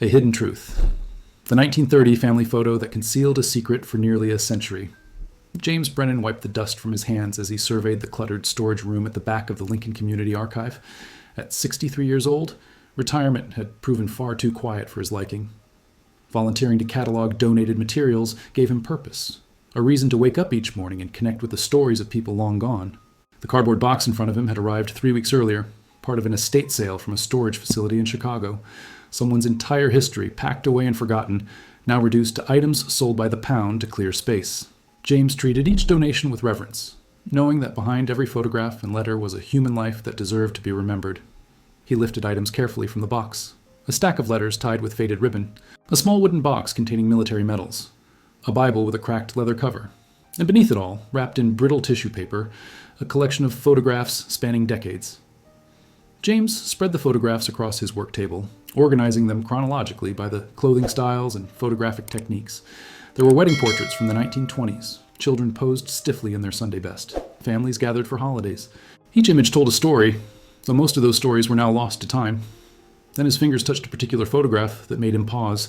A hidden truth. The 1930 family photo that concealed a secret for nearly a century. James Brennan wiped the dust from his hands as he surveyed the cluttered storage room at the back of the Lincoln Community Archive. At 63 years old, retirement had proven far too quiet for his liking. Volunteering to catalog donated materials gave him purpose, a reason to wake up each morning and connect with the stories of people long gone. The cardboard box in front of him had arrived 3 weeks earlier, part of an estate sale from a storage facility in Chicago. Someone's entire history, packed away and forgotten, now reduced to items sold by the pound to clear space. James treated each donation with reverence, knowing that behind every photograph and letter was a human life that deserved to be remembered. He lifted items carefully from the box. A stack of letters tied with faded ribbon, a small wooden box containing military medals, a Bible with a cracked leather cover, and beneath it all, wrapped in brittle tissue paper, a collection of photographs spanning decades. James spread the photographs across his work table, organizing them chronologically by the clothing styles and photographic techniques. There were wedding portraits from the 1920s, children posed stiffly in their Sunday best, families gathered for holidays. Each image told a story, though most of those stories were now lost to time. Then his fingers touched a particular photograph that made him pause.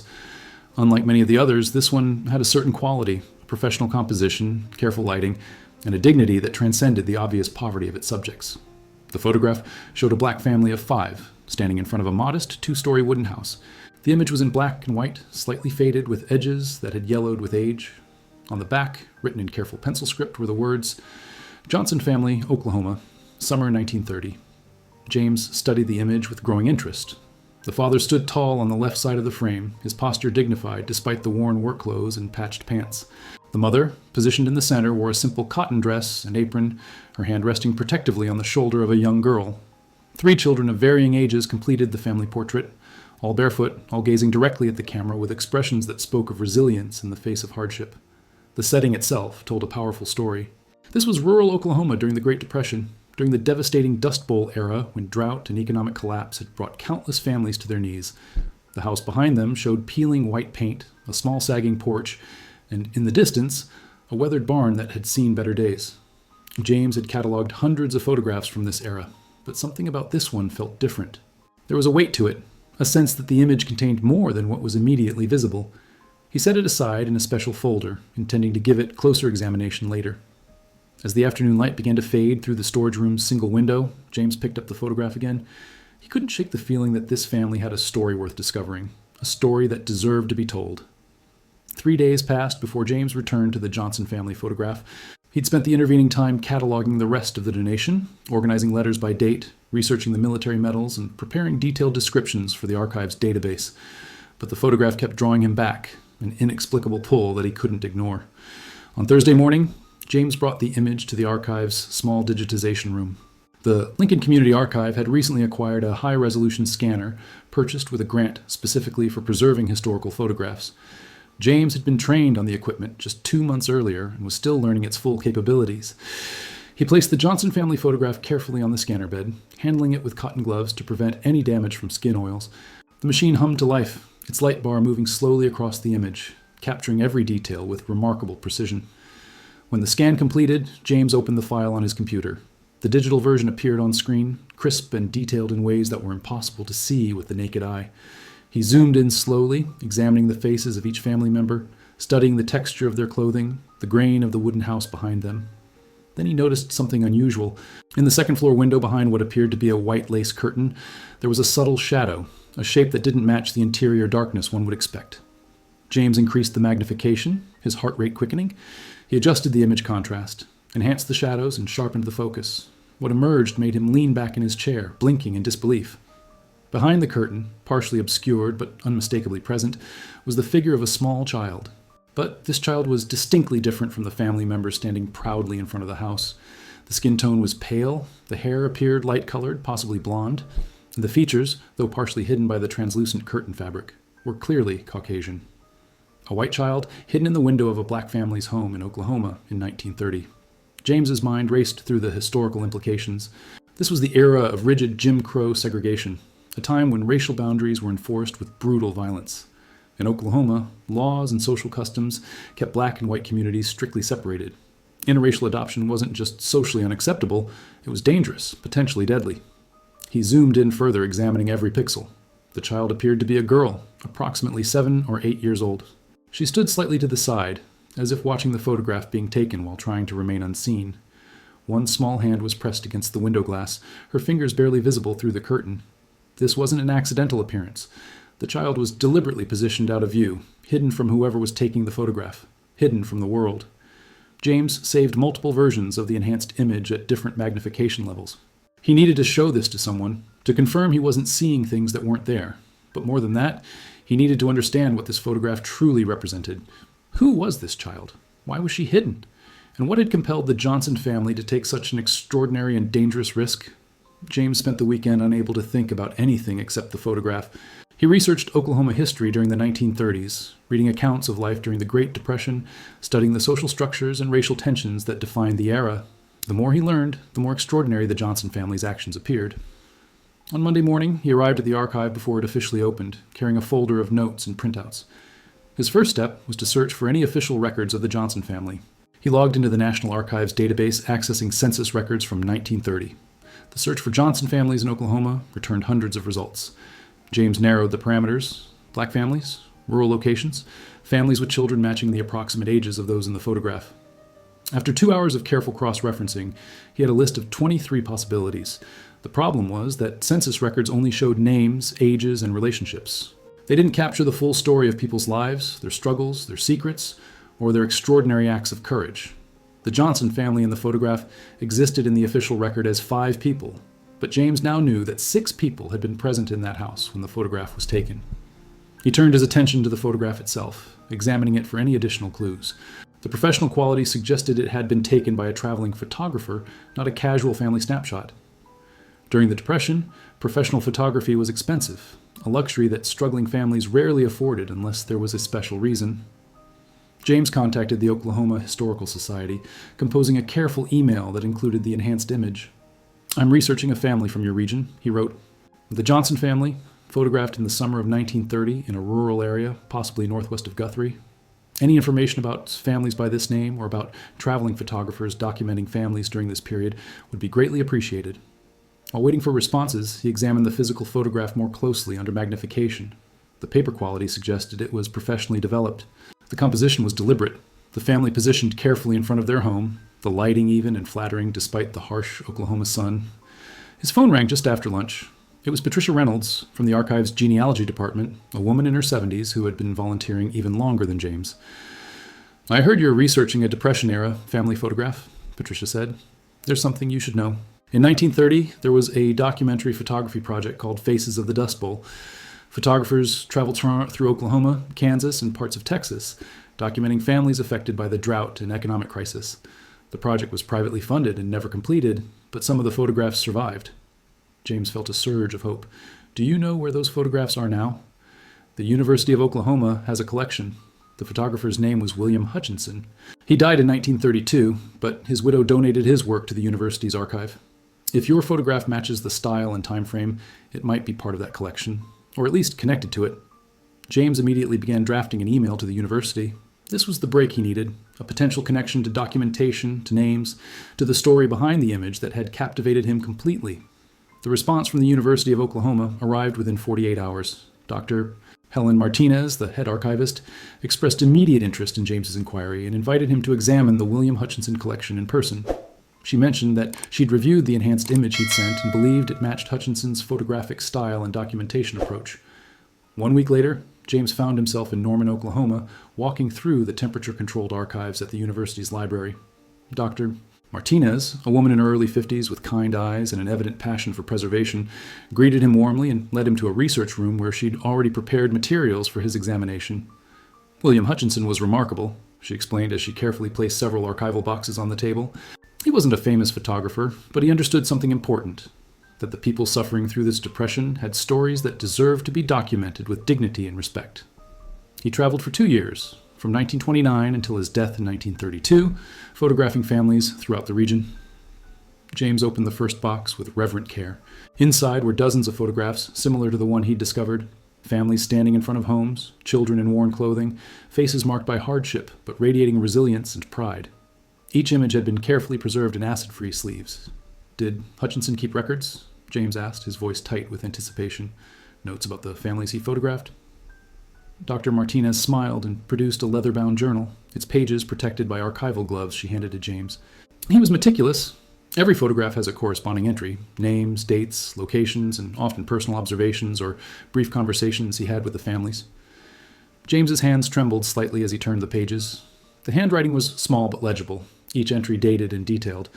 Unlike many of the others, this one had a certain quality, a professional composition, careful lighting, and a dignity that transcended the obvious poverty of its subjects. The photograph showed a black family of 5, standing in front of a modest 2-story wooden house. The image was in black and white, slightly faded with edges that had yellowed with age. On the back, written in careful pencil script, were the words, "Johnson Family, Oklahoma, Summer 1930. James studied the image with growing interest. The father stood tall on the left side of the frame, his posture dignified despite the worn work clothes and patched pants. The mother, positioned in the center, wore a simple cotton dress and apron, her hand resting protectively on the shoulder of a young girl. 3 children of varying ages completed the family portrait, all barefoot, all gazing directly at the camera with expressions that spoke of resilience in the face of hardship. The setting itself told a powerful story. This was rural Oklahoma during the Great Depression, during the devastating Dust Bowl era when drought and economic collapse had brought countless families to their knees. The house behind them showed peeling white paint, a small sagging porch, and in the distance, a weathered barn that had seen better days. James had cataloged hundreds of photographs from this era, but something about this one felt different. There was a weight to it, a sense that the image contained more than what was immediately visible. He set it aside in a special folder, intending to give it closer examination later. As the afternoon light began to fade through the storage room's single window, James picked up the photograph again. He couldn't shake the feeling that this family had a story worth discovering, a story that deserved to be told. 3 days passed before James returned to the Johnson family photograph. He'd spent the intervening time cataloging the rest of the donation, organizing letters by date, researching the military medals, and preparing detailed descriptions for the archive's database. But the photograph kept drawing him back, an inexplicable pull that he couldn't ignore. On Thursday morning, James brought the image to the archive's small digitization room. The Lincoln Community Archive had recently acquired a high-resolution scanner purchased with a grant specifically for preserving historical photographs. James had been trained on the equipment just 2 months earlier and was still learning its full capabilities. He placed the Johnson family photograph carefully on the scanner bed, handling it with cotton gloves to prevent any damage from skin oils. The machine hummed to life, its light bar moving slowly across the image, capturing every detail with remarkable precision. When the scan completed, James opened the file on his computer. The digital version appeared on screen, crisp and detailed in ways that were impossible to see with the naked eye. He zoomed in slowly, examining the faces of each family member, studying the texture of their clothing, the grain of the wooden house behind them. Then he noticed something unusual. In the second-floor window behind what appeared to be a white lace curtain, there was a subtle shadow, a shape that didn't match the interior darkness one would expect. James increased the magnification, his heart rate quickening. He adjusted the image contrast, enhanced the shadows, and sharpened the focus. What emerged made him lean back in his chair, blinking in disbelief. Behind the curtain, partially obscured but unmistakably present, was the figure of a small child. But this child was distinctly different from the family members standing proudly in front of the house. The skin tone was pale, the hair appeared light-colored, possibly blonde, and the features, though partially hidden by the translucent curtain fabric, were clearly Caucasian. A white child hidden in the window of a black family's home in Oklahoma in 1930. James's mind raced through the historical implications. This was the era of rigid Jim Crow segregation, a time when racial boundaries were enforced with brutal violence. In Oklahoma, laws and social customs kept black and white communities strictly separated. Interracial adoption wasn't just socially unacceptable, it was dangerous, potentially deadly. He zoomed in further, examining every pixel. The child appeared to be a girl, approximately 7 or 8 years old. She stood slightly to the side, as if watching the photograph being taken while trying to remain unseen. One small hand was pressed against the window glass, her fingers barely visible through the curtain. This wasn't an accidental appearance. The child was deliberately positioned out of view, hidden from whoever was taking the photograph, hidden from the world. James saved multiple versions of the enhanced image at different magnification levels. He needed to show this to someone, to confirm he wasn't seeing things that weren't there. But more than that, he needed to understand what this photograph truly represented. Who was this child? Why was she hidden? And what had compelled the Johnson family to take such an extraordinary and dangerous risk? James spent the weekend unable to think about anything except the photograph. He researched Oklahoma history during the 1930s, reading accounts of life during the Great Depression, studying the social structures and racial tensions that defined the era. The more he learned, the more extraordinary the Johnson family's actions appeared. On Monday morning, he arrived at the archive before it officially opened, carrying a folder of notes and printouts. His first step was to search for any official records of the Johnson family. He logged into the National Archives database, accessing census records from 1930. The search for Johnson families in Oklahoma returned hundreds of results. James narrowed the parameters: black families, rural locations, families with children matching the approximate ages of those in the photograph. After 2 hours of careful cross-referencing, he had a list of 23 possibilities. The problem was that census records only showed names, ages, and relationships. They didn't capture the full story of people's lives, their struggles, their secrets, or their extraordinary acts of courage. The Johnson family in the photograph existed in the official record as 5 people, but James now knew that 6 people had been present in that house when the photograph was taken. He turned his attention to the photograph itself, examining it for any additional clues. The professional quality suggested it had been taken by a traveling photographer, not a casual family snapshot. During the Depression, professional photography was expensive, a luxury that struggling families rarely afforded unless there was a special reason. James contacted the Oklahoma Historical Society, composing a careful email that included the enhanced image. "I'm researching a family from your region," he wrote. "The Johnson family, photographed in the summer of 1930 in a rural area, possibly northwest of Guthrie. Any information about families by this name or about traveling photographers documenting families during this period would be greatly appreciated." While waiting for responses, he examined the physical photograph more closely under magnification. The paper quality suggested it was professionally developed. The composition was deliberate, the family positioned carefully in front of their home, the lighting even and flattering despite the harsh Oklahoma sun. His phone rang just after lunch. It was Patricia Reynolds from the archive's genealogy department, a woman in her 70s who had been volunteering even longer than James. "I heard you're researching a Depression-era family photograph," Patricia said. "There's something you should know. In 1930, there was a documentary photography project called Faces of the Dust Bowl. Photographers traveled through Oklahoma, Kansas, and parts of Texas, documenting families affected by the drought and economic crisis. The project was privately funded and never completed, but some of the photographs survived." James felt a surge of hope. "Do you know where those photographs are now?" "The University of Oklahoma has a collection." The photographer's name was William Hutchinson. He died in 1932, but his widow donated his work to the university's archive. "If your photograph matches the style and time frame, it might be part of that collection, or at least connected to it." James immediately began drafting an email to the university. This was the break he needed, a potential connection to documentation, to names, to the story behind the image that had captivated him completely. The response from the University of Oklahoma arrived within 48 hours. Dr. Helen Martinez, the head archivist, expressed immediate interest in James's inquiry and invited him to examine the William Hutchinson collection in person. She mentioned that she'd reviewed the enhanced image he'd sent and believed it matched Hutchinson's photographic style and documentation approach. 1 week later, James found himself in Norman, Oklahoma, walking through the temperature-controlled archives at the university's library. Dr. Martinez, a woman in her early 50s with kind eyes and an evident passion for preservation, greeted him warmly and led him to a research room where she'd already prepared materials for his examination. "William Hutchinson was remarkable," she explained as she carefully placed several archival boxes on the table. "He wasn't a famous photographer, but he understood something important, that the people suffering through this depression had stories that deserved to be documented with dignity and respect." He traveled for 2 years, from 1929 until his death in 1932, photographing families throughout the region. James opened the first box with reverent care. Inside were dozens of photographs similar to the one he'd discovered. Families standing in front of homes, children in worn clothing, faces marked by hardship but radiating resilience and pride. Each image had been carefully preserved in acid-free sleeves. "Did Hutchinson keep records?" James asked, his voice tight with anticipation. notes about the families he photographed. Dr. Martinez smiled and produced a leather-bound journal, its pages protected by archival gloves she handed to James. He was meticulous. Every photograph has a corresponding entry: names, dates, locations, and often personal observations or brief conversations he had with the families. James's hands trembled slightly as he turned the pages. The handwriting was small but legible, each entry dated and detailed.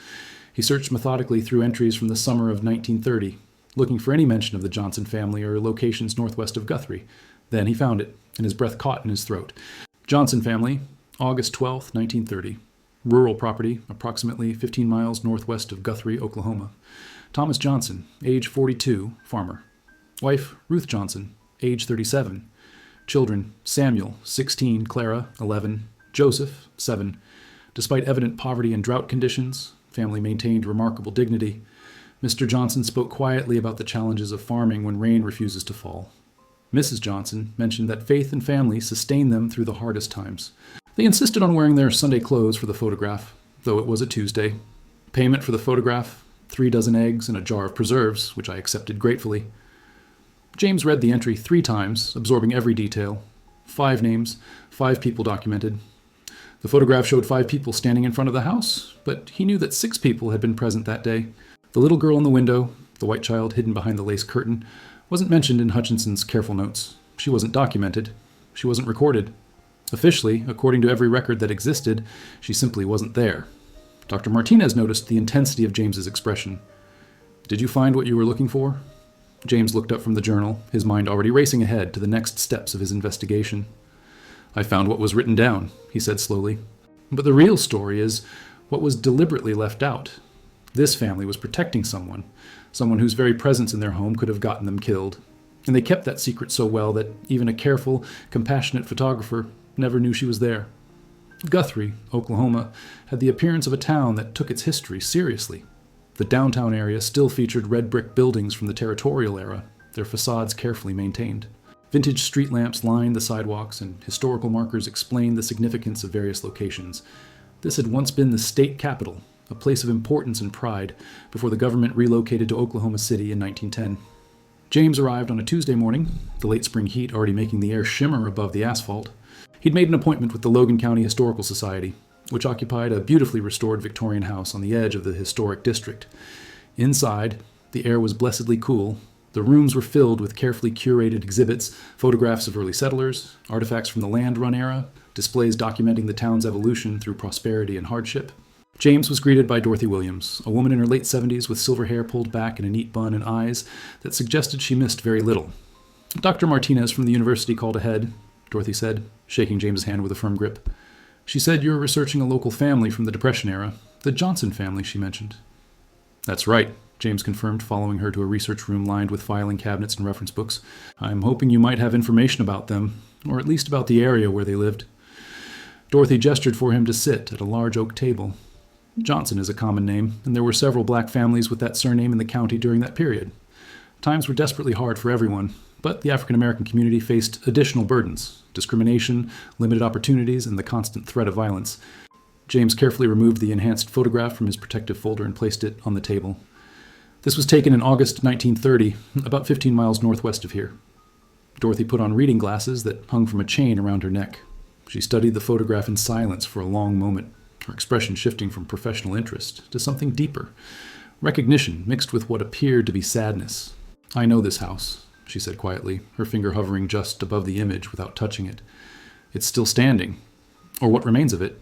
He searched methodically through entries from the summer of 1930, looking for any mention of the Johnson family or locations northwest of Guthrie. Then he found it, and his breath caught in his throat. Johnson family, August 12, 1930. Rural property, approximately 15 miles northwest of Guthrie, Oklahoma. Thomas Johnson, age 42, farmer. Wife, Ruth Johnson, age 37. Children, Samuel, 16, Clara, 11, Joseph, 7. Despite evident poverty and drought conditions, family maintained remarkable dignity. Mr. Johnson spoke quietly about the challenges of farming when rain refuses to fall. Mrs. Johnson mentioned that faith and family sustained them through the hardest times. They insisted on wearing their Sunday clothes for the photograph, though it was a Tuesday. Payment for the photograph, 3 dozen eggs and a jar of preserves, which I accepted gratefully. James read the entry 3 times, absorbing every detail. 5 names, 5 people documented. The photograph showed 5 people standing in front of the house, but he knew that 6 people had been present that day. The little girl in the window, the white child hidden behind the lace curtain, wasn't mentioned in Hutchinson's careful notes. She wasn't documented. She wasn't recorded. Officially, according to every record that existed, she simply wasn't there. Dr. Martinez noticed the intensity of James's expression. "Did you find what you were looking for?" James looked up from the journal, his mind already racing ahead to the next steps of his investigation. "I found what was written down," he said slowly. "But the real story is what was deliberately left out. This family was protecting someone whose very presence in their home could have gotten them killed. And they kept that secret so well that even a careful, compassionate photographer never knew she was there. Guthrie, Oklahoma, had the appearance of a town that took its history seriously. The downtown area still featured red brick buildings from the territorial era, their facades carefully maintained. Vintage street lamps lined the sidewalks, and historical markers explained the significance of various locations. This had once been the state capital, a place of importance and pride, before the government relocated to Oklahoma City in 1910. James arrived on a Tuesday morning, the late spring heat already making the air shimmer above the asphalt. He'd made an appointment with the Logan County Historical Society, which occupied a beautifully restored Victorian house on the edge of the historic district. Inside, the air was blessedly cool. The rooms were filled with carefully curated exhibits, photographs of early settlers, artifacts from the land run era, displays documenting the town's evolution through prosperity and hardship. James was greeted by Dorothy Williams, a woman in her late 70s with silver hair pulled back in a neat bun and eyes that suggested she missed very little. "Dr. Martinez from the university called ahead," Dorothy said, shaking James's hand with a firm grip. "She said you were researching a local family from the Depression era, the Johnson family, she mentioned." "That's right," James confirmed, following her to a research room lined with filing cabinets and reference books. "I'm hoping you might have information about them, or at least about the area where they lived." Dorothy gestured for him to sit at a large oak table. Johnson is a common name, and there were several black families with that surname in the county during that period. Times were desperately hard for everyone, but the African American community faced additional burdens: discrimination, limited opportunities, and the constant threat of violence. James carefully removed the enhanced photograph from his protective folder and placed it on the table. This was taken in August 1930, about 15 miles northwest of here. Dorothy put on reading glasses that hung from a chain around her neck. She studied the photograph in silence for a long moment, her expression shifting from professional interest to something deeper, recognition mixed with what appeared to be sadness. "I know this house," she said quietly, her finger hovering just above the image without touching it. "It's still standing, or what remains of it.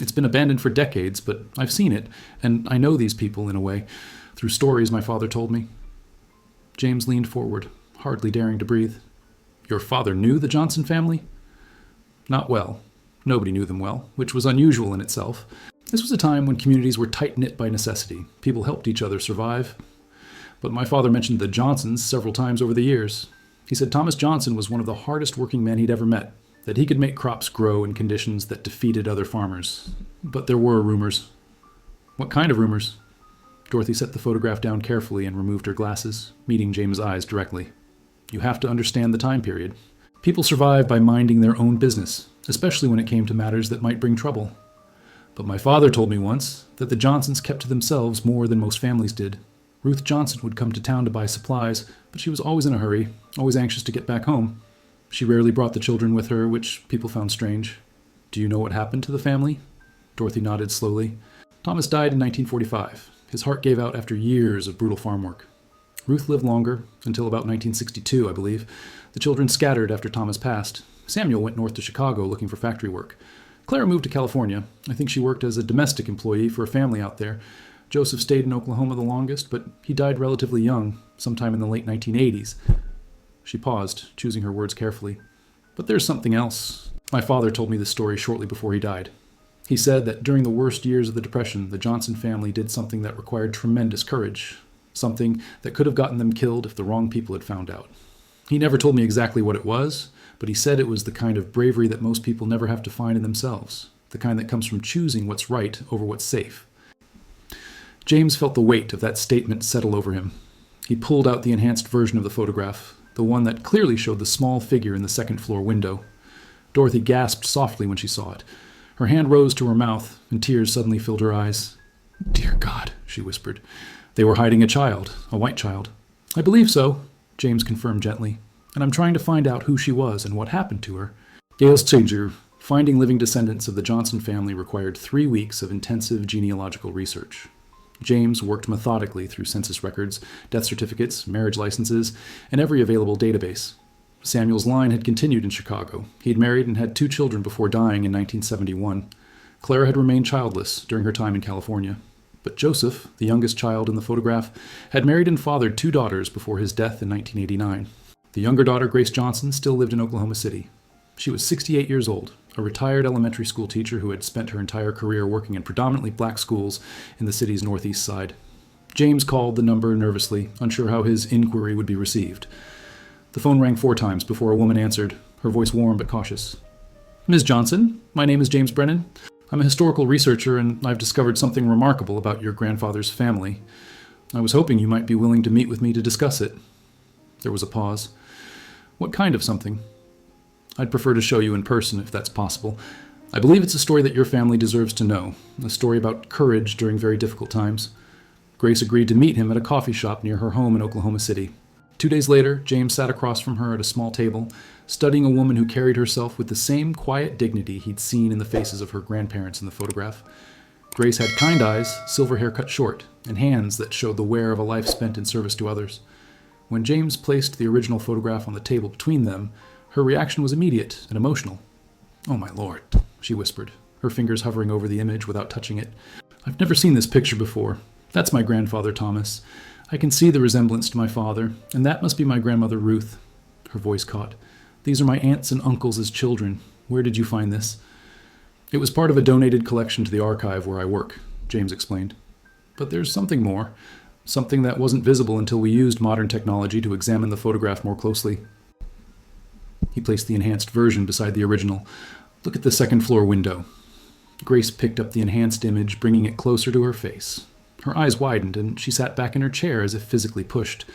It's been abandoned for decades, but I've seen it, and I know these people in a way, through stories my father told me." James leaned forward, hardly daring to breathe. "Your father knew the Johnson family?" "Not well. Nobody knew them well, which was unusual in itself. This was a time when communities were tight-knit by necessity. People helped each other survive. But my father mentioned the Johnsons several times over the years. He said Thomas Johnson was one of the hardest working men he'd ever met, that he could make crops grow in conditions that defeated other farmers. But there were rumors." "What kind of rumors?" Dorothy set the photograph down carefully and removed her glasses, meeting James' eyes directly. "You have to understand the time period. People survived by minding their own business, especially when it came to matters that might bring trouble. But my father told me once that the Johnsons kept to themselves more than most families did. Ruth Johnson would come to town to buy supplies, But she was always in a hurry, always anxious to get back home. She rarely brought the children with her, which people found strange. Do you know what happened to the family? Dorothy nodded slowly. Thomas died in 1945. His heart gave out after years of brutal farm work. Ruth lived longer, until about 1962, I believe. The children scattered after Thomas passed. Samuel went north to Chicago looking for factory work. Clara moved to California. I think she worked as a domestic employee for a family out there. Joseph stayed in Oklahoma the longest, but he died relatively young, sometime in the late 1980s. She paused, choosing her words carefully. But there's something else. My father told me this story shortly before he died. He said that during the worst years of the Depression, the Johnson family did something that required tremendous courage, something that could have gotten them killed if the wrong people had found out. He never told me exactly what it was, but he said it was the kind of bravery that most people never have to find in themselves, the kind that comes from choosing what's right over what's safe. James felt the weight of that statement settle over him. He pulled out the enhanced version of the photograph, the one that clearly showed the small figure in the second-floor window. Dorothy gasped softly when she saw it. Her hand rose to her mouth, and tears suddenly filled her eyes. "Dear God," she whispered. "They were hiding a child, a white child." "I believe so," James confirmed gently. "And I'm trying to find out who she was and what happened to her." Gales Changer, finding living descendants of the Johnson family required 3 weeks of intensive genealogical research. James worked methodically through census records, death certificates, marriage licenses, and every available database. Samuel's line had continued in Chicago. He had married and had 2 children before dying in 1971. Clara had remained childless during her time in California. But Joseph, the youngest child in the photograph, had married and fathered 2 daughters before his death in 1989. The younger daughter, Grace Johnson, still lived in Oklahoma City. She was 68 years old, a retired elementary school teacher who had spent her entire career working in predominantly black schools in the city's northeast side. James called the number nervously, unsure how his inquiry would be received. The phone rang 4 times before a woman answered, her voice warm but cautious. "Ms. Johnson, my name is James Brennan. I'm a historical researcher, and I've discovered something remarkable about your grandfather's family. I was hoping you might be willing to meet with me to discuss it." There was a pause. "What kind of something?" "I'd prefer to show you in person, if that's possible. I believe it's a story that your family deserves to know, a story about courage during very difficult times." Grace agreed to meet him at a coffee shop near her home in Oklahoma City. 2 days later, James sat across from her at a small table, studying a woman who carried herself with the same quiet dignity he'd seen in the faces of her grandparents in the photograph. Grace had kind eyes, silver hair cut short, and hands that showed the wear of a life spent in service to others. When James placed the original photograph on the table between them, her reaction was immediate and emotional. "Oh, my Lord," she whispered, her fingers hovering over the image without touching it. "I've never seen this picture before. That's my grandfather, Thomas. I can see the resemblance to my father, and that must be my grandmother, Ruth." Her voice caught. "These are my aunts and uncles as children. Where did you find this?" "It was part of a donated collection to the archive where I work," James explained. "But there's something more, something that wasn't visible until we used modern technology to examine the photograph more closely." He placed the enhanced version beside the original. "Look at the second-floor window." Grace picked up the enhanced image, bringing it closer to her face. Her eyes widened, and she sat back in her chair as if physically pushed.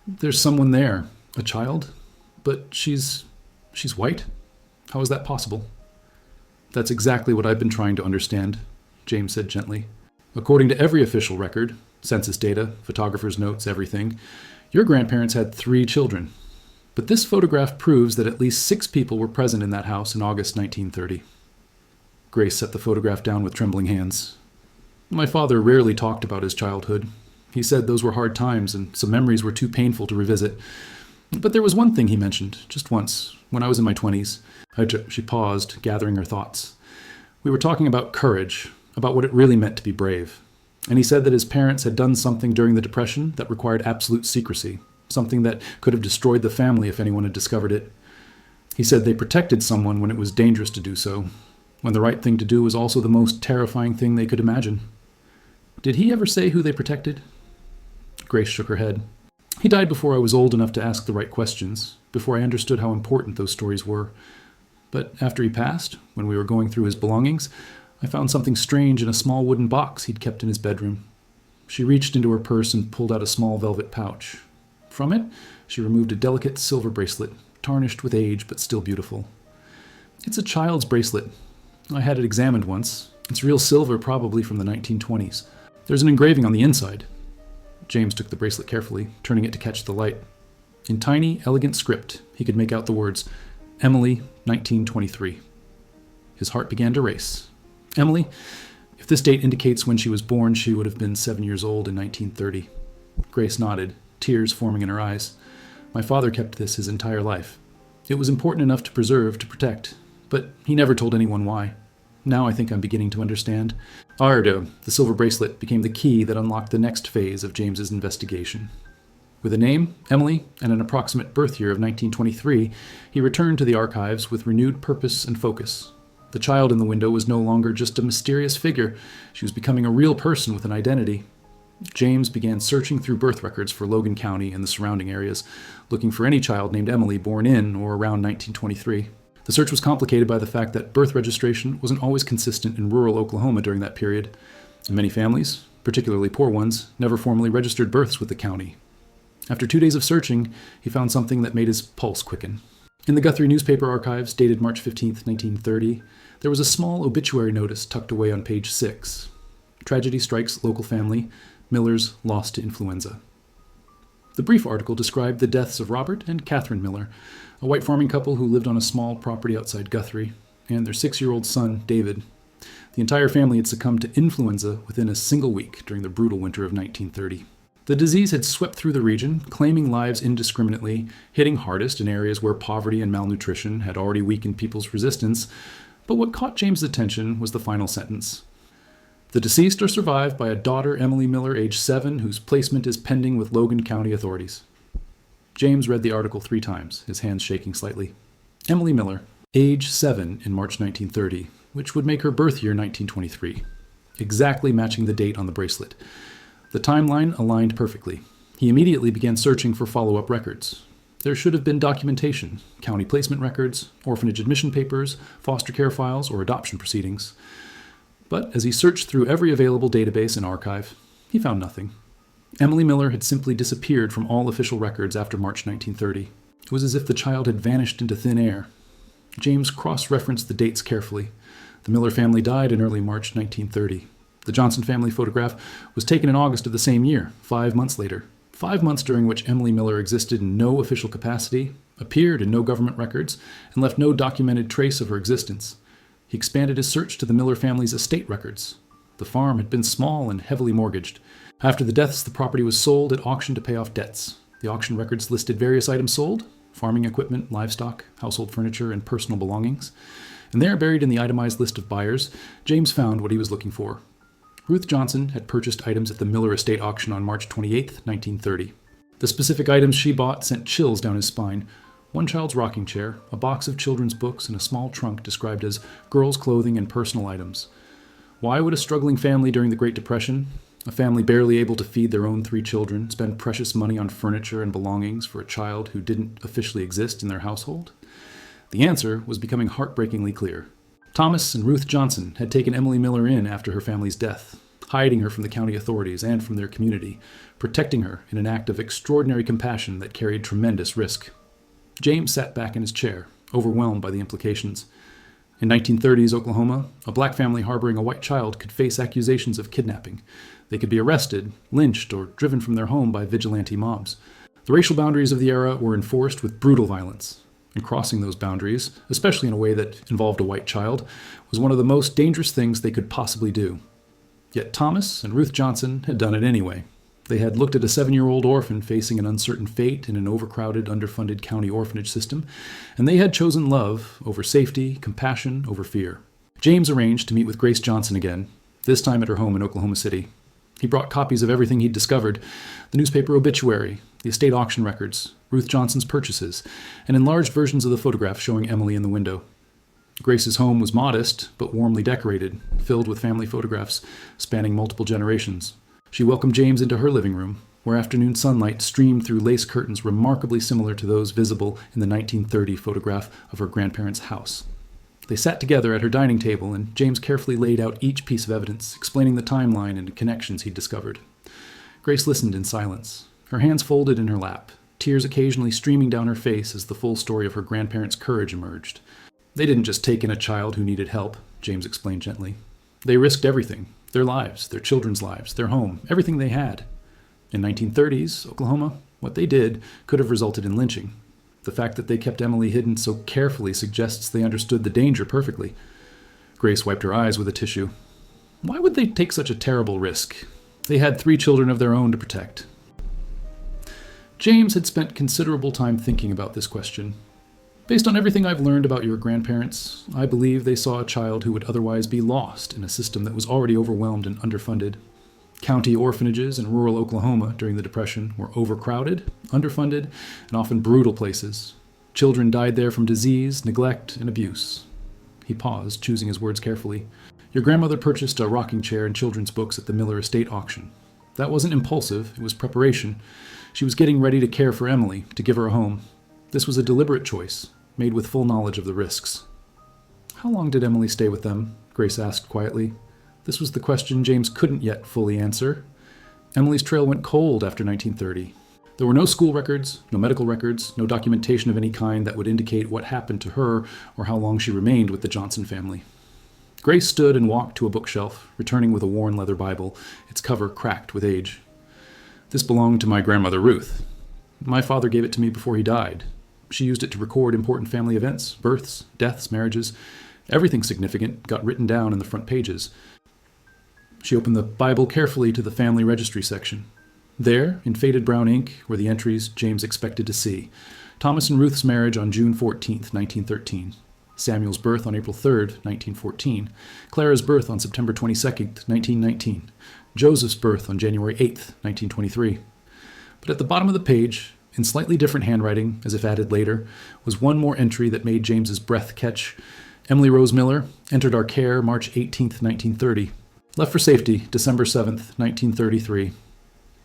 "There's someone there. A child? But she's white? How is that possible?" "That's exactly what I've been trying to understand," James said gently. "According to every official record, census data, photographer's notes, everything, your grandparents had 3 children. But this photograph proves that at least 6 people were present in that house in August 1930. Grace set the photograph down with trembling hands. "My father rarely talked about his childhood. He said those were hard times and some memories were too painful to revisit. But there was one thing he mentioned, just once, when I was in my 20s. She paused, gathering her thoughts. "We were talking about courage, about what it really meant to be brave. And he said that his parents had done something during the Depression that required absolute secrecy, something that could have destroyed the family if anyone had discovered it. He said they protected someone when it was dangerous to do so, when the right thing to do was also the most terrifying thing they could imagine." "Did he ever say who they protected?" Grace shook her head. "He died before I was old enough to ask the right questions, before I understood how important those stories were. But after he passed, when we were going through his belongings, I found something strange in a small wooden box he'd kept in his bedroom." She reached into her purse and pulled out a small velvet pouch. From it, she removed a delicate silver bracelet, tarnished with age but still beautiful. "It's a child's bracelet. I had it examined once. It's real silver, probably from the 1920s. There's an engraving on the inside." James took the bracelet carefully, turning it to catch the light. In tiny, elegant script, he could make out the words, Emily, 1923. His heart began to race. Emily, if this date indicates when she was born, she would have been 7 years old in 1930. Grace nodded, tears forming in her eyes. My father kept this his entire life. It was important enough to preserve, to protect, but he never told anyone why. Now I think I'm beginning to understand. The silver bracelet, became the key that unlocked the next phase of James's investigation. With a name, Emily, and an approximate birth year of 1923, he returned to the archives with renewed purpose and focus. The child in the window was no longer just a mysterious figure. She was becoming a real person with an identity. James began searching through birth records for Logan County and the surrounding areas, looking for any child named Emily born in or around 1923. The search was complicated by the fact that birth registration wasn't always consistent in rural Oklahoma during that period, and many families, particularly poor ones, never formally registered births with the county. After 2 days of searching, he found something that made his pulse quicken. In the Guthrie newspaper archives, dated March 15, 1930, there was a small obituary notice tucked away on page 6. Tragedy strikes local family. Miller's lost to influenza. The brief article described the deaths of Robert and Catherine Miller, a white farming couple who lived on a small property outside Guthrie, and their 6-year-old son, David. The entire family had succumbed to influenza within a single week during the brutal winter of 1930. The disease had swept through the region, claiming lives indiscriminately, hitting hardest in areas where poverty and malnutrition had already weakened people's resistance. But what caught James' attention was the final sentence. The deceased are survived by a daughter, Emily Miller, age 7, whose placement is pending with Logan County authorities. James read the article 3 times, his hands shaking slightly. Emily Miller, age 7 in March 1930, which would make her birth year 1923, exactly matching the date on the bracelet. The timeline aligned perfectly. He immediately began searching for follow-up records. There should have been documentation, county placement records, orphanage admission papers, foster care files, or adoption proceedings. But as he searched through every available database and archive, he found nothing. Emily Miller had simply disappeared from all official records after March 1930. It was as if the child had vanished into thin air. James cross-referenced the dates carefully. The Miller family died in early March 1930. The Johnson family photograph was taken in August of the same year, 5 months later. 5 months during which Emily Miller existed in no official capacity, appeared in no government records, and left no documented trace of her existence. He expanded his search to the Miller family's estate records. The farm had been small and heavily mortgaged. After the deaths, the property was sold at auction to pay off debts. The auction records listed various items sold: farming equipment, livestock, household furniture, and personal belongings. And there, buried in the itemized list of buyers, James found what he was looking for. Ruth Johnson had purchased items at the Miller estate auction on March 28, 1930. The specific items she bought sent chills down his spine. One child's rocking chair, a box of children's books, and a small trunk described as girls' clothing and personal items. Why would a struggling family during the Great Depression, a family barely able to feed their own 3 children, spend precious money on furniture and belongings for a child who didn't officially exist in their household? The answer was becoming heartbreakingly clear. Thomas and Ruth Johnson had taken Emily Miller in after her family's death, hiding her from the county authorities and from their community, protecting her in an act of extraordinary compassion that carried tremendous risk. James sat back in his chair, overwhelmed by the implications. In 1930s Oklahoma, a black family harboring a white child could face accusations of kidnapping. They could be arrested, lynched, or driven from their home by vigilante mobs. The racial boundaries of the era were enforced with brutal violence, and crossing those boundaries, especially in a way that involved a white child, was one of the most dangerous things they could possibly do. Yet Thomas and Ruth Johnson had done it anyway. They had looked at a 7-year-old orphan facing an uncertain fate in an overcrowded, underfunded county orphanage system, and they had chosen love over safety, compassion over fear. James arranged to meet with Grace Johnson again, this time at her home in Oklahoma City. He brought copies of everything he'd discovered: the newspaper obituary, the estate auction records, Ruth Johnson's purchases, and enlarged versions of the photograph showing Emily in the window. Grace's home was modest, but warmly decorated, filled with family photographs spanning multiple generations. She welcomed James into her living room, where afternoon sunlight streamed through lace curtains remarkably similar to those visible in the 1930 photograph of her grandparents' house. They sat together at her dining table, and James carefully laid out each piece of evidence, explaining the timeline and connections he'd discovered. Grace listened in silence, her hands folded in her lap, tears occasionally streaming down her face as the full story of her grandparents' courage emerged. They didn't just take in a child who needed help, James explained gently. They risked everything: their lives, their children's lives, their home, everything they had. In 1930s Oklahoma, What they did could have resulted in lynching. The fact that they kept Emily hidden so carefully suggests they understood the danger perfectly. Grace wiped her eyes with a tissue. Why would they take such a terrible risk? They had 3 children of their own to protect. James had spent considerable time thinking about this question. Based on everything I've learned about your grandparents, I believe they saw a child who would otherwise be lost in a system that was already overwhelmed and underfunded. County orphanages in rural Oklahoma during the Depression were overcrowded, underfunded, and often brutal places. Children died there from disease, neglect, and abuse. He paused, choosing his words carefully. Your grandmother purchased a rocking chair and children's books at the Miller Estate auction. That wasn't impulsive, it was preparation. She was getting ready to care for Emily, to give her a home. This was a deliberate choice, made with full knowledge of the risks. How long did Emily stay with them? Grace asked quietly. This was the question James couldn't yet fully answer. Emily's trail went cold after 1930. There were no school records, no medical records, no documentation of any kind that would indicate what happened to her or how long she remained with the Johnson family. Grace stood and walked to a bookshelf, returning with a worn leather Bible, its cover cracked with age. This belonged to my grandmother Ruth. My father gave it to me before he died. She used it to record important family events, births, deaths, marriages. Everything significant got written down in the front pages. She opened the Bible carefully to the family registry section. There, in faded brown ink, were the entries James expected to see. Thomas and Ruth's marriage on June 14, 1913. Samuel's birth on April 3, 1914. Clara's birth on September 22, 1919. Joseph's birth on January 8, 1923. But at the bottom of the page, in slightly different handwriting, as if added later, was one more entry that made James's breath catch. Emily Rose Miller entered our care March 18, 1930. Left for safety, December 7, 1933.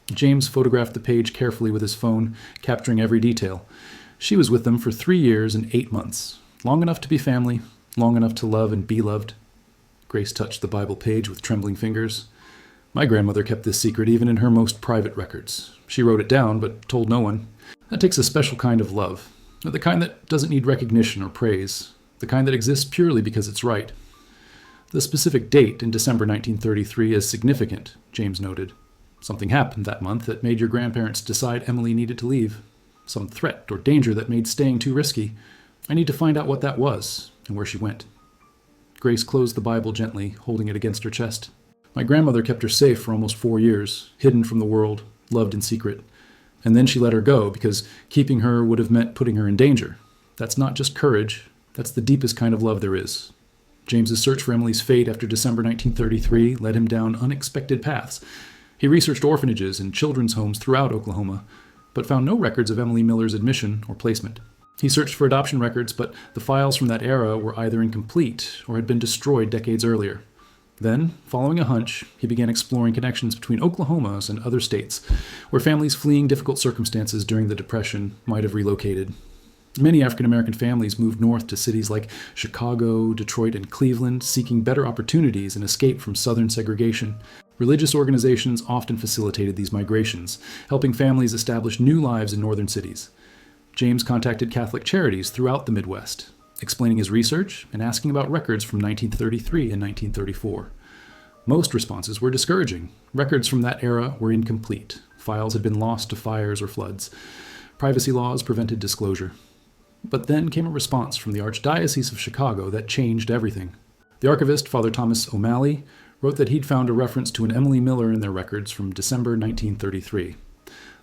James photographed the page carefully with his phone, capturing every detail. She was with them for 3 years and 8 months. Long enough to be family, long enough to love and be loved. Grace touched the Bible page with trembling fingers. My grandmother kept this secret even in her most private records. She wrote it down, but told no one. That takes a special kind of love. The kind that doesn't need recognition or praise. The kind that exists purely because it's right. The specific date in December 1933 is significant, James noted. Something happened that month that made your grandparents decide Emily needed to leave. Some threat or danger that made staying too risky. I need to find out what that was and where she went. Grace closed the Bible gently, holding it against her chest. My grandmother kept her safe for almost 4 years, hidden from the world, loved in secret. And then she let her go because keeping her would have meant putting her in danger. That's not just courage, that's the deepest kind of love there is. James's search for Emily's fate after December 1933 led him down unexpected paths. He researched orphanages and children's homes throughout Oklahoma, but found no records of Emily Miller's admission or placement. He searched for adoption records, but the files from that era were either incomplete or had been destroyed decades earlier. Then, following a hunch, he began exploring connections between Oklahoma and other states, where families fleeing difficult circumstances during the Depression might have relocated. Many African-American families moved north to cities like Chicago, Detroit, and Cleveland, seeking better opportunities and escape from Southern segregation. Religious organizations often facilitated these migrations, helping families establish new lives in northern cities. James contacted Catholic charities throughout the Midwest, explaining his research and asking about records from 1933 and 1934. Most responses were discouraging. Records from that era were incomplete. Files had been lost to fires or floods. Privacy laws prevented disclosure. But then came a response from the Archdiocese of Chicago that changed everything. The archivist, Father Thomas O'Malley, wrote that he'd found a reference to an Emily Miller in their records from December 1933.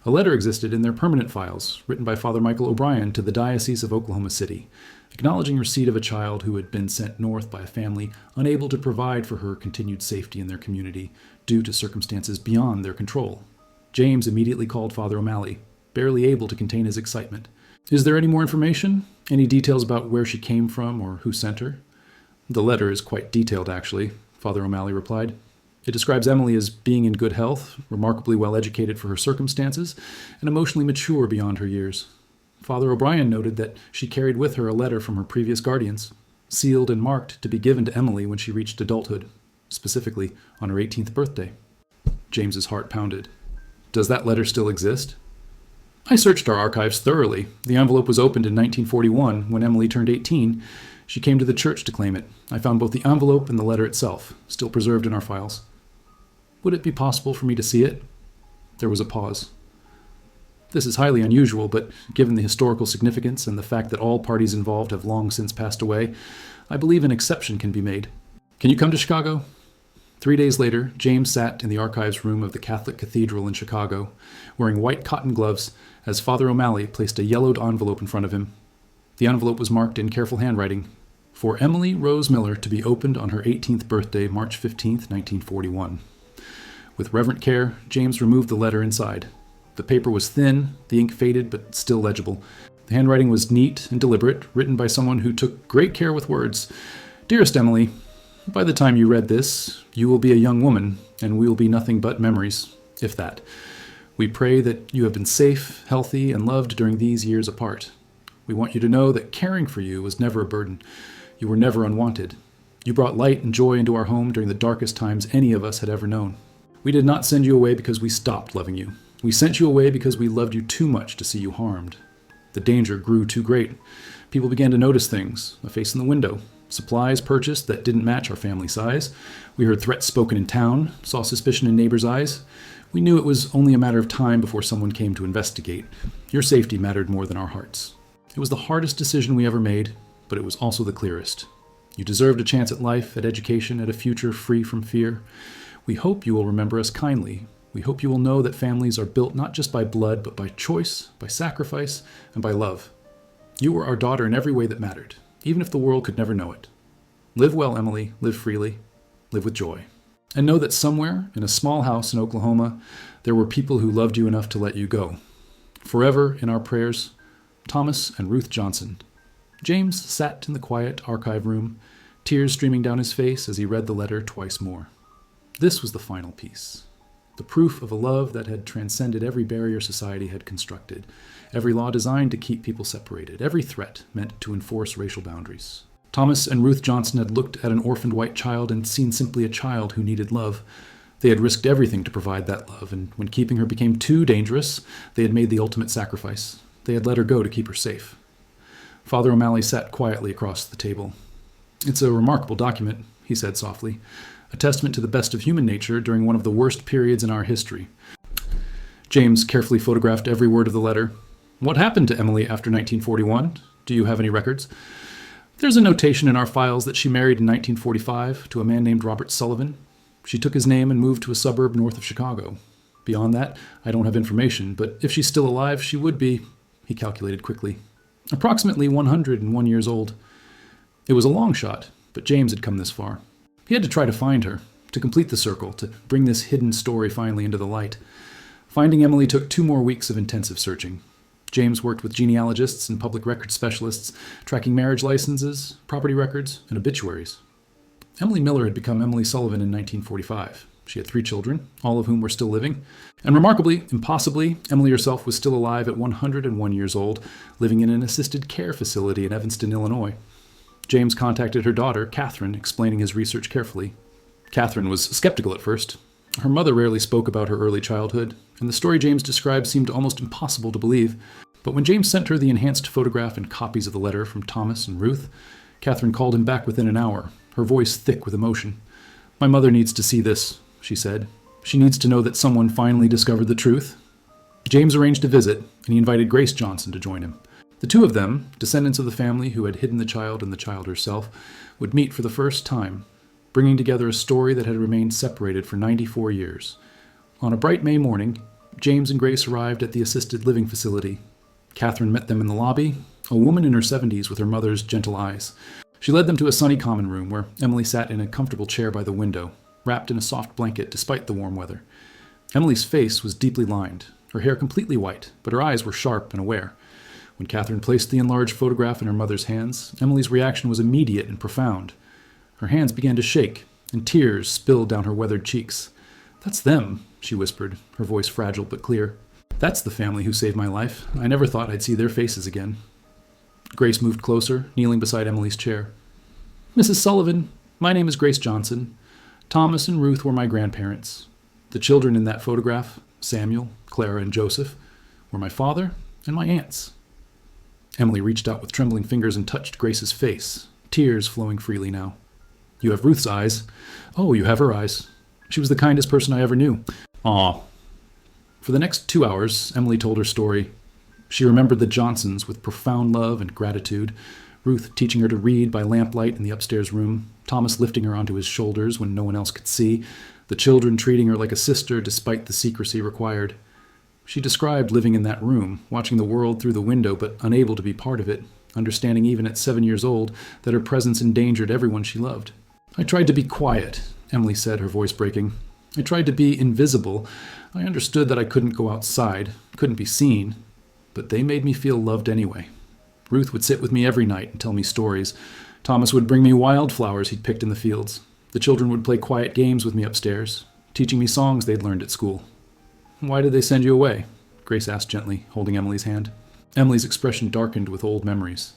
A letter existed in their permanent files, written by Father Michael O'Brien to the Diocese of Oklahoma City, acknowledging receipt of a child who had been sent north by a family unable to provide for her continued safety in their community due to circumstances beyond their control. James immediately called Father O'Malley, barely able to contain his excitement. Is there any more information? Any details about where she came from or who sent her? The letter is quite detailed, actually, Father O'Malley replied. It describes Emily as being in good health, remarkably well educated for her circumstances, and emotionally mature beyond her years. Father O'Brien noted that she carried with her a letter from her previous guardians, sealed and marked to be given to Emily when she reached adulthood, specifically on her 18th birthday. James's heart pounded. Does that letter still exist? I searched our archives thoroughly. The envelope was opened in 1941 when Emily turned 18. She came to the church to claim it. I found both the envelope and the letter itself, still preserved in our files. Would it be possible for me to see it? There was a pause. This is highly unusual, but given the historical significance and the fact that all parties involved have long since passed away, I believe an exception can be made. Can you come to Chicago? 3 days later, James sat in the archives room of the Catholic Cathedral in Chicago, wearing white cotton gloves, as Father O'Malley placed a yellowed envelope in front of him. The envelope was marked in careful handwriting, "For Emily Rose Miller, to be opened on her 18th birthday, March 15th, 1941. With reverent care, James removed the letter inside. The paper was thin, the ink faded, but still legible. The handwriting was neat and deliberate, written by someone who took great care with words. "Dearest Emily, by the time you read this, you will be a young woman, and we will be nothing but memories, if that. We pray that you have been safe, healthy, and loved during these years apart. We want you to know that caring for you was never a burden. You were never unwanted. You brought light and joy into our home during the darkest times any of us had ever known. We did not send you away because we stopped loving you. We sent you away because we loved you too much to see you harmed. The danger grew too great. People began to notice things, a face in the window, supplies purchased that didn't match our family size. We heard threats spoken in town, saw suspicion in neighbors' eyes. We knew it was only a matter of time before someone came to investigate. Your safety mattered more than our hearts. It was the hardest decision we ever made, but it was also the clearest. You deserved a chance at life, at education, at a future free from fear. We hope you will remember us kindly. We hope you will know that families are built not just by blood, but by choice, by sacrifice, and by love. You were our daughter in every way that mattered, even if the world could never know it. Live well, Emily. Live freely. Live with joy. And know that somewhere, in a small house in Oklahoma, there were people who loved you enough to let you go. Forever in our prayers, Thomas and Ruth Johnson." James sat in the quiet archive room, tears streaming down his face as he read the letter twice more. This was the final piece. The proof of a love that had transcended every barrier society had constructed, every law designed to keep people separated, every threat meant to enforce racial boundaries. Thomas and Ruth Johnson had looked at an orphaned white child and seen simply a child who needed love. They had risked everything to provide that love, and when keeping her became too dangerous, they had made the ultimate sacrifice. They had let her go to keep her safe. Father O'Malley sat quietly across the table. "It's a remarkable document," he said softly, "a testament to the best of human nature during one of the worst periods in our history." James carefully photographed every word of the letter. "What happened to Emily after 1941? Do you have any records?" "There's a notation in our files that she married in 1945 to a man named Robert Sullivan. She took his name and moved to a suburb north of Chicago. Beyond that, I don't have information, but if she's still alive, she would be," he calculated quickly, "approximately 101 years old." It was a long shot, but James had come this far. He had to try to find her, to complete the circle, to bring this hidden story finally into the light. Finding Emily took 2 more weeks of intensive searching. James worked with genealogists and public record specialists, tracking marriage licenses, property records, and obituaries. Emily Miller had become Emily Sullivan in 1945. She had 3 children, all of whom were still living. And remarkably, impossibly, Emily herself was still alive at 101 years old, living in an assisted care facility in Evanston, Illinois. James contacted her daughter, Catherine, explaining his research carefully. Catherine was skeptical at first. Her mother rarely spoke about her early childhood, and the story James described seemed almost impossible to believe. But when James sent her the enhanced photograph and copies of the letter from Thomas and Ruth, Catherine called him back within an hour, her voice thick with emotion. "My mother needs to see this," she said. "She needs to know that someone finally discovered the truth." James arranged a visit, and he invited Grace Johnson to join him. The 2 of them, descendants of the family who had hidden the child and the child herself, would meet for the first time, bringing together a story that had remained separated for 94 years. On a bright May morning, James and Grace arrived at the assisted living facility. Catherine met them in the lobby, a woman in her 70s with her mother's gentle eyes. She led them to a sunny common room where Emily sat in a comfortable chair by the window, wrapped in a soft blanket despite the warm weather. Emily's face was deeply lined, her hair completely white, but her eyes were sharp and aware. When Catherine placed the enlarged photograph in her mother's hands, Emily's reaction was immediate and profound. Her hands began to shake, and tears spilled down her weathered cheeks. "That's them," she whispered, her voice fragile but clear. "That's the family who saved my life. I never thought I'd see their faces again." Grace moved closer, kneeling beside Emily's chair. "Mrs. Sullivan, my name is Grace Johnson. Thomas and Ruth were my grandparents. The children in that photograph, Samuel, Clara, and Joseph, were my father and my aunts." Emily reached out with trembling fingers and touched Grace's face, tears flowing freely now. "You have Ruth's eyes." "Oh, you have her eyes. She was the kindest person I ever knew." "Aw." For the next 2 hours, Emily told her story. She remembered the Johnsons with profound love and gratitude, Ruth teaching her to read by lamplight in the upstairs room, Thomas lifting her onto his shoulders when no one else could see, the children treating her like a sister despite the secrecy required. She described living in that room, watching the world through the window but unable to be part of it, understanding even at 7 years old that her presence endangered everyone she loved. I tried to be quiet, Emily said, her voice breaking. I tried to be invisible. I understood that I couldn't go outside, couldn't be seen, but they made me feel loved anyway. Ruth would sit with me every night and tell me stories. Thomas would bring me wildflowers he'd picked in the fields. The children would play quiet games with me upstairs, teaching me songs they'd learned at school. Why did they send you away? Grace asked gently, holding Emily's hand. Emily's expression darkened with old memories.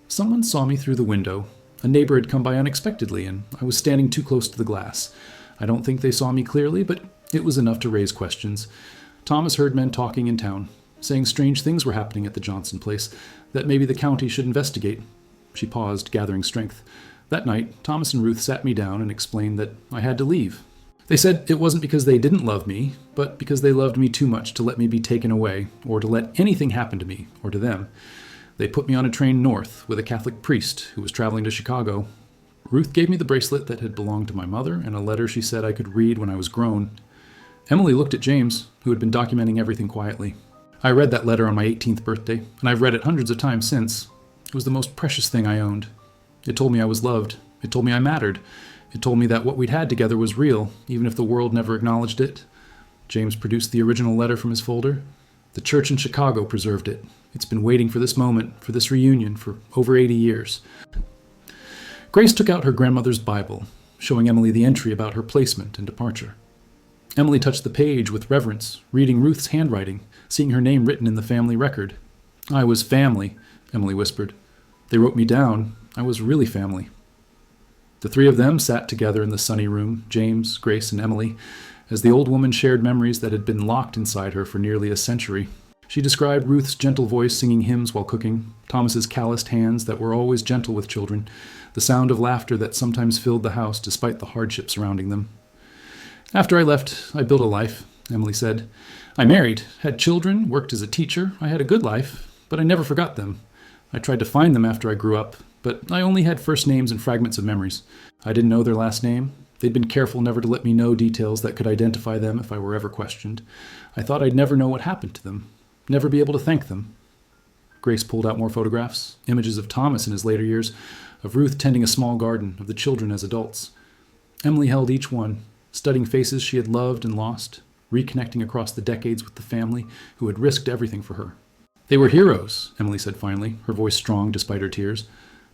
Someone saw me through the window. A neighbor had come by unexpectedly, and I was standing too close to the glass. I don't think they saw me clearly, but it was enough to raise questions. Thomas heard men talking in town, saying strange things were happening at the Johnson place, that maybe the county should investigate. She paused, gathering strength. That night, Thomas and Ruth sat me down and explained that I had to leave. They said it wasn't because they didn't love me, but because they loved me too much to let me be taken away, or to let anything happen to me, or to them. They put me on a train north with a Catholic priest who was traveling to Chicago. Ruth gave me the bracelet that had belonged to my mother and a letter she said I could read when I was grown. Emily looked at James, who had been documenting everything quietly. I read that letter on my 18th birthday, and I've read it hundreds of times since. It was the most precious thing I owned. It told me I was loved. It told me I mattered. It told me that what we'd had together was real, even if the world never acknowledged it. James produced the original letter from his folder. The church in Chicago preserved it. It's been waiting for this moment, for this reunion, for over 80 years. Grace took out her grandmother's Bible, showing Emily the entry about her placement and departure. Emily touched the page with reverence, reading Ruth's handwriting, seeing her name written in the family record. I was family, Emily whispered. They wrote me down. I was really family. The three of them sat together in the sunny room, James, Grace, and Emily, as the old woman shared memories that had been locked inside her for nearly a century. She described Ruth's gentle voice singing hymns while cooking, Thomas's calloused hands that were always gentle with children, the sound of laughter that sometimes filled the house despite the hardship surrounding them. After I left, I built a life, Emily said. I married, had children, worked as a teacher. I had a good life, but I never forgot them. I tried to find them after I grew up, but I only had first names and fragments of memories. I didn't know their last name. They'd been careful never to let me know details that could identify them if I were ever questioned. I thought I'd never know what happened to them, never be able to thank them. Grace pulled out more photographs, images of Thomas in his later years, of Ruth tending a small garden, of the children as adults. Emily held each one, studying faces she had loved and lost, reconnecting across the decades with the family who had risked everything for her. They were heroes, Emily said finally, her voice strong despite her tears.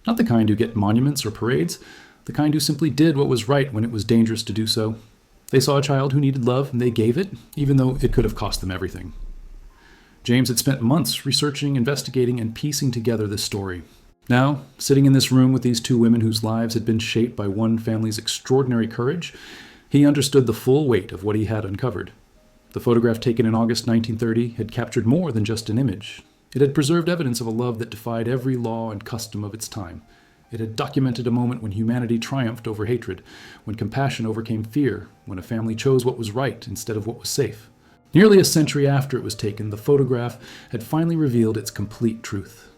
Not the kind who get monuments or parades, the kind who simply did what was right when it was dangerous to do so. They saw a child who needed love, and they gave it, even though it could have cost them everything. James had spent months researching, investigating, and piecing together this story. Now, sitting in this room with these two women whose lives had been shaped by one family's extraordinary courage, he understood the full weight of what he had uncovered. The photograph taken in August 1930 had captured more than just an image. It had preserved evidence of a love that defied every law and custom of its time. It had documented a moment when humanity triumphed over hatred, when compassion overcame fear, when a family chose what was right instead of what was safe. Nearly a century after it was taken, the photograph had finally revealed its complete truth.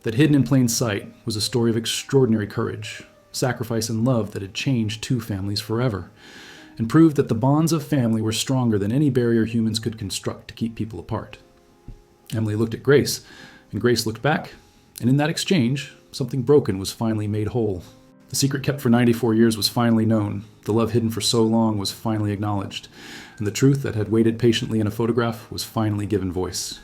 That hidden in plain sight was a story of extraordinary courage, sacrifice, and love that had changed two families forever, and proved that the bonds of family were stronger than any barrier humans could construct to keep people apart. Emily looked at Grace, and Grace looked back, and in that exchange, something broken was finally made whole. The secret kept for 94 years was finally known, the love hidden for so long was finally acknowledged, and the truth that had waited patiently in a photograph was finally given voice.